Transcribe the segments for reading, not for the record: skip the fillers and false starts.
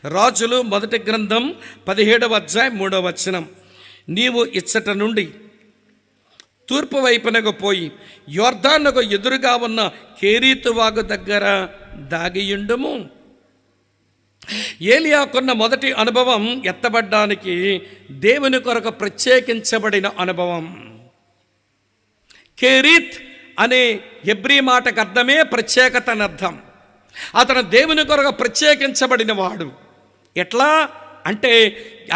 రాజులు మొదటి గ్రంథం 17వ అధ్యాయం 3వ వచనం. నీవు ఇచ్చట నుండి తూర్పు వైపునకు పోయి యొర్దానుకు ఎదురుగా ఉన్న కేరీతు వాగు దగ్గర దాగియుండుము. ఏలియాకున్న మొదటి అనుభవం ఎత్తబడ్డానికి దేవుని కొరకు ప్రత్యేకించబడిన అనుభవం. కేరీత్ అనే హెబ్రీ మాటకు అర్థమే ప్రత్యేకత అని అర్థం. అతను దేవుని కొరకు ప్రత్యేకించబడిన వాడు. ఎట్లా అంటే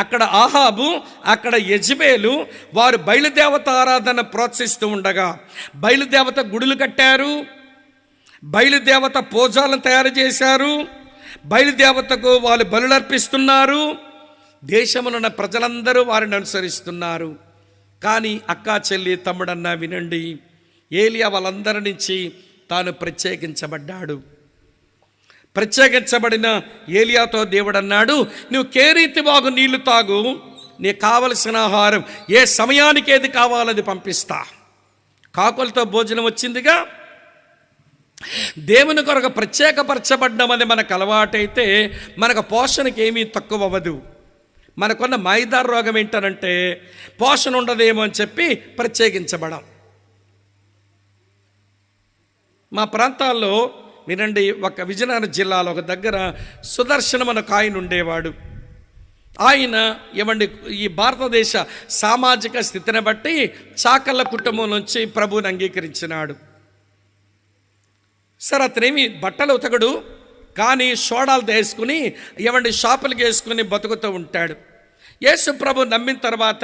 అక్కడ ఆహాబు, అక్కడ యెజబెలు వారు బయలుదేవత ఆరాధన ప్రోత్సహిస్తూ ఉండగా బయలుదేవత గుడులు కట్టారు, బయలుదేవత పూజాలను తయారు చేశారు, బయలుదేవతకు వాళ్ళు బలులర్పిస్తున్నారు. దేశమునున్న ప్రజలందరూ వారిని అనుసరిస్తున్నారు. కానీ అక్కా చెల్లి తమ్ముడన్నా వినండి, ఏలియా వాళ్ళందరి నుంచి తాను ప్రత్యేకించబడ్డాడు. ప్రత్యేకించబడిన ఏలియాతో దేవుడు అన్నాడు, నువ్వు కేరీతి వాగు నీళ్లు తాగు, నీకు కావలసిన ఆహారం ఏ సమయానికి ఏది కావాలది పంపిస్తా. కాకులతో భోజనం వచ్చిందిగా. దేవుని కొరకు ప్రత్యేకపరచబడ్డామని మనకు అలవాటైతే మనకు పోషణకి ఏమీ తక్కువ అవ్వదు. మనకున్న మైదార్ రోగం ఏంటనంటే పోషణ ఉండదేమో అని చెప్పి ప్రత్యేకించబడం. మా ప్రాంతాల్లో వినండి, ఒక విజయనగరం జిల్లాలో ఒక దగ్గర సుదర్శనం అనే ఒక ఆయన ఉండేవాడు. ఆయన ఏమండి ఈ భారతదేశ సామాజిక స్థితిని బట్టి చాకళ్ళ కుటుంబం నుంచి ప్రభువుని అంగీకరించినాడు. సరే, అతనేమి బట్టలు ఉతకడు, కానీ సోడాలు వేసుకుని ఏమండి షాపులకి వేసుకుని బతుకుతూ ఉంటాడు. యేసు ప్రభు నమ్మిన తర్వాత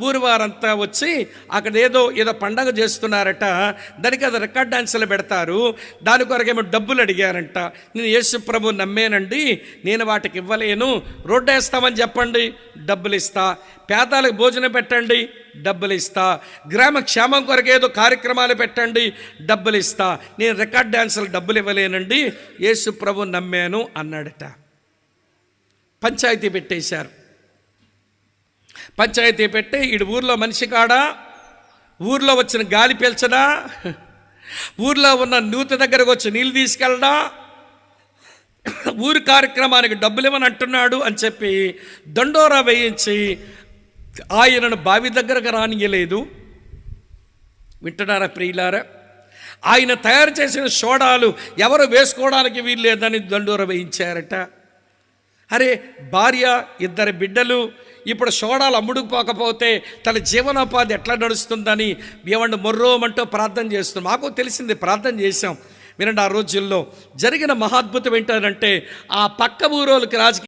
ఊరి వారంతా వచ్చి అక్కడ ఏదో పండగ చేస్తున్నారట. దానికి అది రికార్డ్ డాన్సులు పెడతారు. దాని కొరకేమో డబ్బులు అడిగారంట. నేను యేసు ప్రభు నమ్మేనండి, నేను వాటికి ఇవ్వలేను, రోడ్డు వేస్తామని చెప్పండి, డబ్బులు ఇస్తా. పేదలకు భోజనం పెట్టండి, డబ్బులు ఇస్తా. గ్రామ క్షేమం కొరకు ఏదో కార్యక్రమాలు పెట్టండి, డబ్బులు ఇస్తా. నేను రికార్డ్ డాన్సులు డబ్బులు ఇవ్వలేనండి, యేసు ప్రభు నమ్మాను అన్నాడట. పంచాయతీ పెట్టేశారు. పంచాయతీ పెట్టి ఈడు ఊర్లో మనిషి కాడా, ఊర్లో వచ్చిన గాలి పీల్చడా, ఊర్లో ఉన్న నూతి దగ్గరకు వచ్చి నీళ్ళు తీసుకెళ్ళడా, ఊరి కార్యక్రమానికి డబ్బులు ఇవ్వని అంటున్నాడు అని చెప్పి దండోరా వేయించి ఆయనను బావి దగ్గరకు రానియలేదు. వింటున్నారా ప్రియులారా? ఆయన తయారు చేసిన సోడాలు ఎవరు వేసుకోవడానికి వీలు లేదని దండోరా వేయించారట. అరే, భార్య, 2 బిడ్డలు, ఇప్పుడు సోడాలు అమ్ముడుకుపోకపోతే తన జీవనోపాధి ఎట్లా నడుస్తుందని ఏమంటే మొర్రోమంటూ ప్రార్థన చేస్తున్నాం. మాకు తెలిసింది, ప్రార్థన చేశాం. వినండి, ఆ రోజుల్లో జరిగిన మహాద్భుతం ఏంటంటే ఆ పక్క ఊరోళ్ళకి రాజకీయ